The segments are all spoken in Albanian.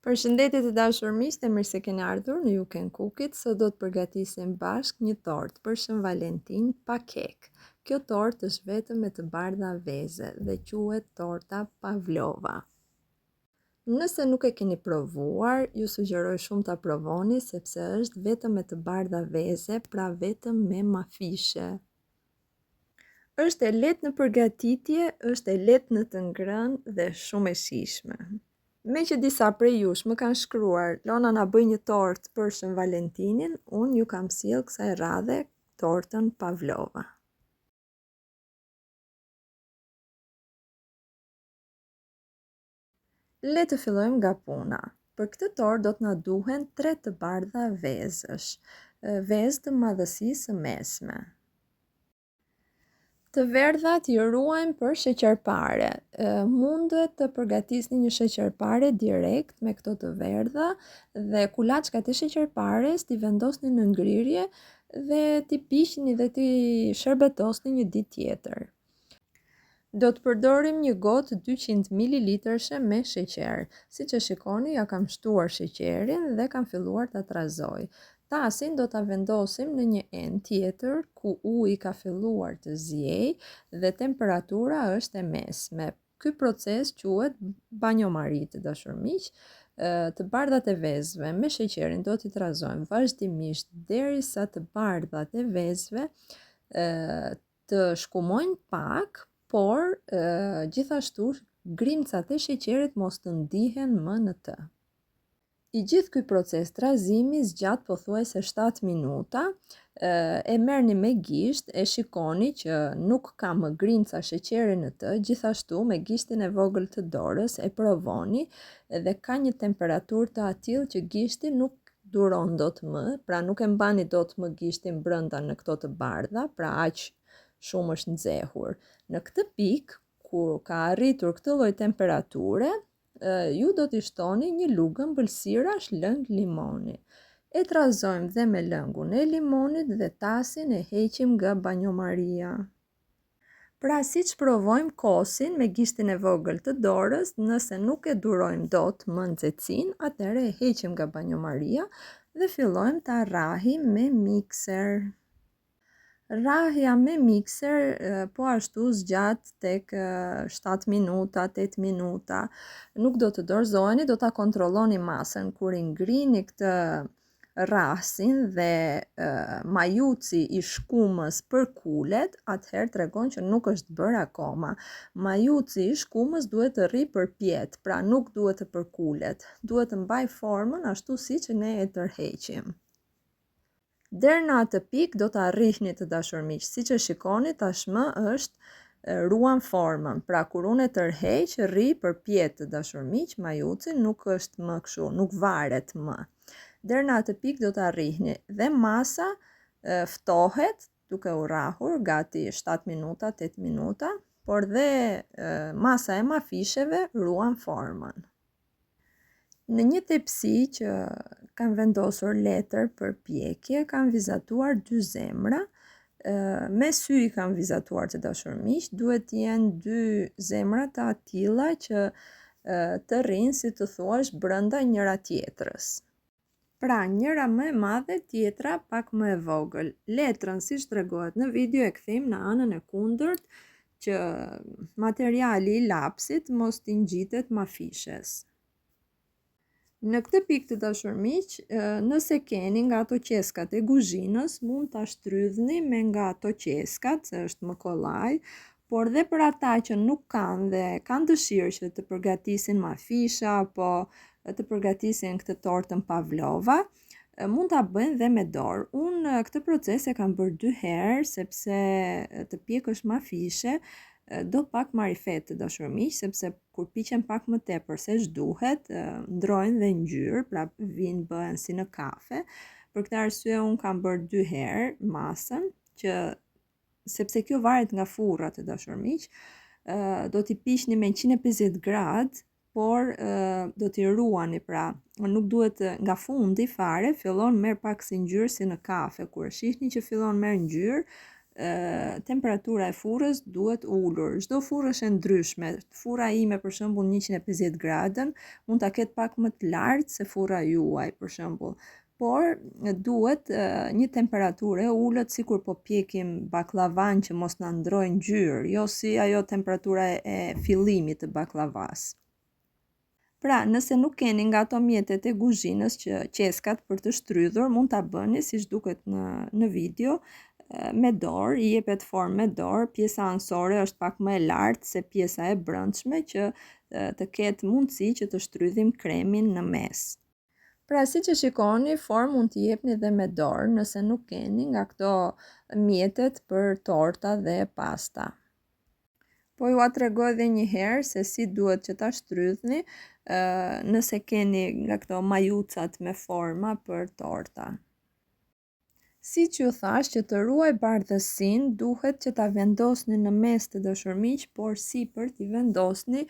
Përshëndetje të dashur miq, dhe mirë se keni ardhur në You Can Cook It. Sot do të përgatisim bashkë një tortë për Shën Valentin pa kek. Kjo tortë është vetëm me të bardha veze dhe quhet torta Pavlova. Nëse nuk e keni provuar, ju sugjeroj shumë ta provoni sepse është vetëm me të bardha veze, pra vetëm me mafishe. Është e lehtë në përgatitje, është e lehtë në të ngrënë dhe shumë e shijshme. Me që disa prej jush më kanë shkruar, Lona na bëj një tortë për Shën Valentinin, unë ju kam sjell kësaj radhe tortën Pavlova. Le të fillojmë nga puna. Për këtë tortë do të na duhen 3 të bardha vezësh, vezë të madhësisë mesme. Të verdhat i ruajmë për sheqerpare. Mundet të përgatisni një sheqerpare direkt me këto të verdha dhe kulaçkat e sheqerpares t'i vendosni në ngrirje dhe t'i piqni dhe t'i shërbetosni një ditë tjetër. Do të përdorim një gotë 200 ml me sheqer. Siç e shikoni, ja kam shtuar sheqerin dhe kam filluar ta trazoj. Tasin do ta vendosim në një enë tjetër ku uji ka filluar të ziejë dhe temperatura është e mesme. Ky proces quhet banjomari të dashur miq. Të bardhat e vezëve me sheqerin do t'i trazojmë vazhdimisht derisa të bardhat e vezëve të shkumojnë pak, por gjithashtu grimcat e sheqerit mos të ndihen më në të. I gjithë ky proces trazimi zgjat pothuajse 7 minuta, e merrni me gisht, e shikoni që nuk ka më grimca sheqeri në të, gjithashtu me gishtin e vogël të dorës e provoni dhe ka një temperaturë të atill që gishti nuk duron dot më, pra nuk e mbani dot më gishtin brenda në këto të bardha, pra aq shumë është nxehur. Në këtë pikë, kur ka arritur këtë lloj temperature, ju do t'i shtoni një lugë ëmbëlsirash lëng limoni. E trazojmë dhe me lëngun e limonit dhe tasin e heqim nga banjomaria. Pra siç provojmë kosin me gishtin e vogël të dorës, nëse nuk e durojmë dot më nxehtësinë, atëherë e heqim nga banjomaria dhe fillojmë ta rrahim me mikser. Rrahja me mikser po ashtu zgjat tek 7 minuta, 8 minuta. Nuk do të dorëzoheni, do ta kontrolloni masën kur i ngrini këtë rrahsin dhe majuci i shkumës përkulet, atëherë tregon që nuk është bërë akoma. Majuci i shkumës duhet të rri përpjet, pra nuk duhet të përkulet. Duhet të mbaj formën ashtu siç ne e tërheqim. Deri në atë pikë do ta rrihni të dashur miq, siç e shikoni tashmë është ruan formën. Pra kur unë e tërheq, rri përpjet të dashur miq, majuci nuk është më kështu, nuk varet më. Deri në atë pikë do ta rrihni dhe masa ftohet duke u rrahur gati 7 minuta, 8 minuta, por dhe masa e mafisheve ruan formën. Në një tepsi që kam vendosur letër për pjekje, kam vizatuar 2 zemra, me sy i kam vizatuar të dashur miq, duhet të jenë 2 zemra të atilla që të rrinë si të thuash brenda njëra tjetrës. Pra njëra më e madhe, tjetra pak më e vogël. Letrën siç tregohet në video e kthejmë në anën e kundërt që materiali i lapsit mos t'i ngjitet mafishes. Në këtë pikë të dashur miq, nëse keni nga ato qeskat e kuzhinës, mund ta shtrydhni me nga ato qeskat, se është më kollaj, por dhe për ata që nuk kanë dhe kanë dëshirë që të përgatisin mafisha apo të përgatisin këtë tortën Pavlova, mund ta bëjnë dhe me dorë. Unë këtë proces e kam bërë 2 herë sepse të pjekësh mafishe do pak marifet të dashur miq, sepse kur piqen pak më tepër se ç'duhet, ndrojnë dhe ngjyrë, pra vinë bëhen si në kafe. Për këtë arsye unë kam bërë 2 herë masën, që sepse kjo varet nga furra të dashur miq, do t'i piqni me 150 gradë, por do t'i ruani, pra nuk duhet nga fundi fare, fillon merr pak si ngjyrë si në kafe. Kur shihni që fillon merr ngjyrë, temperatura e furrës duhet ulur. Çdo furrë është e ndryshme. Furra ime për shembull 150 gradën mund ta ketë pak më të lartë se furra juaj për shembull. Por duhet një temperaturë e ulët sikur po pjekim baklavan që mos na ndrojë ngjyrë, jo si ajo temperatura e fillimit të baklavas. Pra, nëse nuk keni nga ato mjetet e kuzhinës që qeskat për të shtrydhur, mund ta bëni siç duket në video, me dorë, i jepet formë me dorë, pjesa anësore është pak më e lartë se pjesa e brendshme që të ketë mundësi që të shtrydhim kremin në mes. Pra, si që shikoni, formë mund t'i jepni dhe me dorë, nëse nuk keni nga këto mjetet për torta dhe pasta. Po ju a tregoj edhe një herë se si duhet që ta shtrydhni nëse keni nga këto majucat me forma për torta. Si që ju thash që të ruaj bardhësinë, duhet që ta vendosni në mes të dashurmiq, por sipër t'i vendosni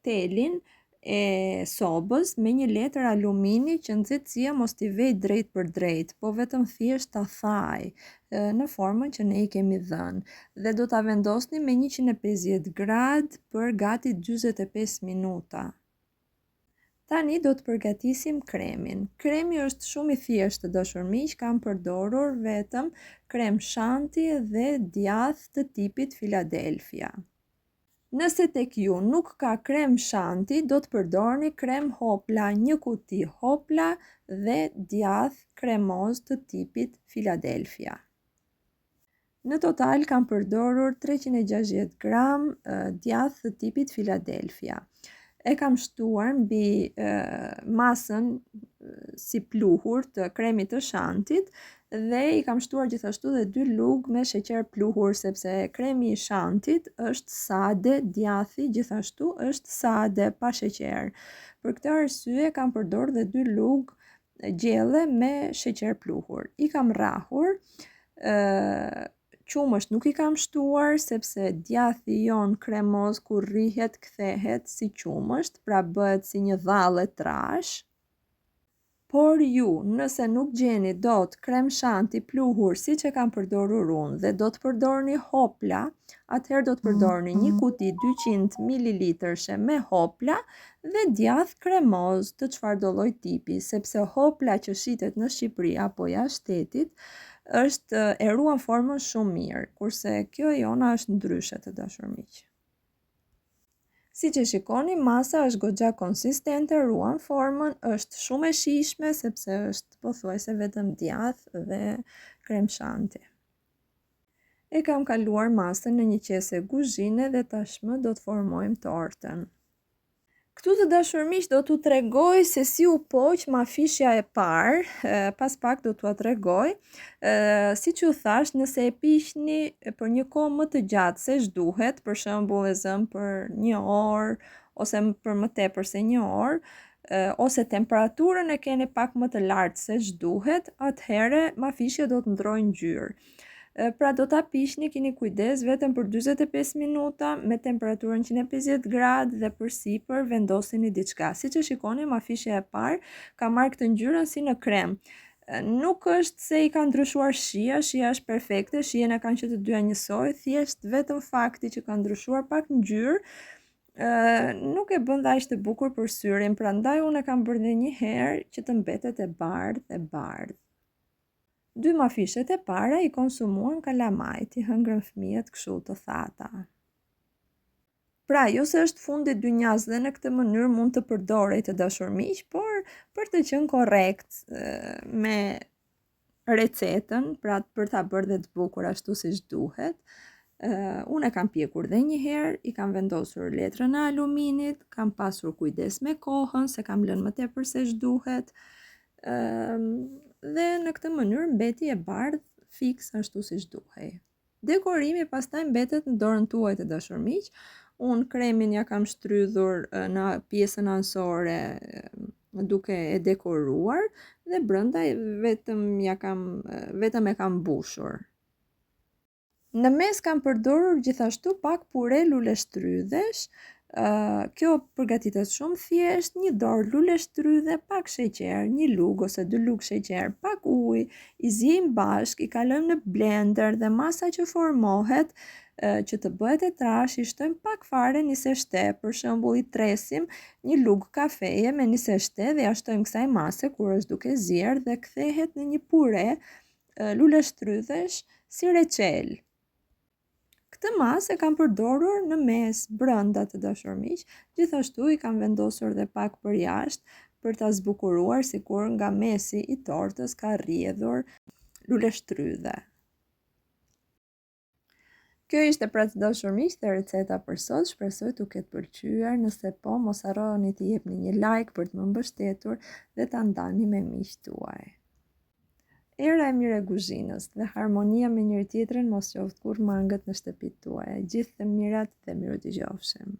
telin e sobës me një letër alumini që nxehtësia mos t'i vejë drejt për drejt, po vetëm thjesht ta thaj në formën që ne i kemi dhënë. Dhe do ta vendosni me 150 gradë për gati 45 minuta. Tani do të përgatisim kremin. Kremi është shumë i thjeshtë, dashur miq, kam përdorur vetëm krem shanti dhe djath të tipit Philadelphia. Nëse tek ju nuk ka krem shanti, do të përdorni krem hopla, një kuti hopla dhe djath kremoz të tipit Philadelphia. Në total kam përdorur 360 gram djath të tipit Philadelphia. E kam shtuar mbi masën si pluhur të kremit të shantit dhe i kam shtuar gjithashtu dhe 2 lugë me sheqer pluhur sepse kremi i shantit është sade, djathi gjithashtu është sade pa sheqer. Për këtë arsye kam përdorur dhe 2 lugë gjelle me sheqer pluhur. I kam rrahur, qumësht nuk i kam shtuar sepse djathi jon kremoz kur rrihet kthehet si qumësht, pra bëhet si një dhallë trash. Por ju, nëse nuk gjeni dot krem shanti pluhur siç e kam përdorur unë dhe do të përdorni hopla, atëherë do të përdorni një kuti 200 ml me hopla dhe djath kremoz të çfarëdo lloj tipi, sepse hopla që shitet në Shqipëri apo jashtë shtetit është e ruan formën shumë mirë, kurse kjo e jona është ndryshe të dashur miq. Si që shikoni, masa është goxha konsistente, ruan formën, është shumë e shijshme sepse është pothuajse vetëm djath dhe krem shanti. E kam kaluar masën në një qese kuzhine dhe tashmë do të formojmë tortën. Këtu të dashur miq do t'u tregoj se si u poq mafishja e parë, pas pak do t'ua tregoj. Siç u thash, nëse e piqni për një kohë më të gjatë se ç'duhet, për shembull e zëm për 1 orë ose për më tepër se 1 orë, ose temperaturën e keni pak më të lartë se ç'duhet, atëherë mafishja do të ndrojë ngjyrë. Pra do ta piqni, keni kujdes vetëm për 45 minuta me temperaturën 150 gradë dhe përsipër vendosini diçka. Siç e shikoni, mafishja e parë ka marrë këtë ngjyrën si në krem. Nuk është se i ka ndryshuar shija është perfekte, shijen e kanë që të dyja njësoj, thjesht vetëm fakti që ka ndryshuar pak ngjyrë nuk e bën aq të bukur për syrin, prandaj unë e kam bërë edhe një herë që të mbetet e bardhë. 2 mafishet e para i konsumuan kalamajt, i hëngrën fëmijët kështu të thata. Pra, jo se është fundi dynjas dhe në këtë mënyrë mund të përdorej të dashur miq, por për të qenë korrekt me recetën, pra për ta bërë dhe të bukur ashtu siç duhet, unë e kam pjekur dhe një herë, i kam vendosur letrën e aluminit, kam pasur kujdes me kohën, se kam lënë më tepër se ç'duhet, dhe në këtë mënyrë mbeti e bardhë fiks ashtu siç duhej. Dekorimi pastaj mbetet në dorën tuaj të dashur miq. Unë kremin ja kam shtrydhur në pjesën anësore duke e dekoruar dhe brenda vetëm e kam mbushur. Në mes kam përdorur gjithashtu pak pure lule shtrydhesh, Kjo përgatitet shumë thjesht, një dorë lule shtrydhe, pak sheqer, një lugë ose 2 lugë sheqer, pak ujë, i ziejmë bashk, i kalojmë në blender dhe masa që formohet që të bëhet e trash, i shtojmë pak fare nise shte, për shembull i tresim një lugë kafeje me nise shte dhe ja shtojmë kësaj mase kur është duke zier dhe kthehet në një pure lule shtrydhesh si reçel. Këtë masë e kam përdorur në mes, brënda të dashur miq, gjithashtu i kam vendosur dhe pak për jashtë për ta zbukuruar sikur nga mesi i tortës ka rrjedhur lule shtrydhe. Kjo ishte pra të dashur miq dhe receta për sot, shpresoj t'u ketë pëlqyer, nëse po mos harroni të jepni një like për të më mbështetur dhe ta ndani me miqtë tuaj. Era e mirë e kuzhinës dhe harmonia me njëri tjetrin mos qoftë kurrë mangët në shtëpitë tuaja. Gjithë të mirat dhe miru t'i gjofshim.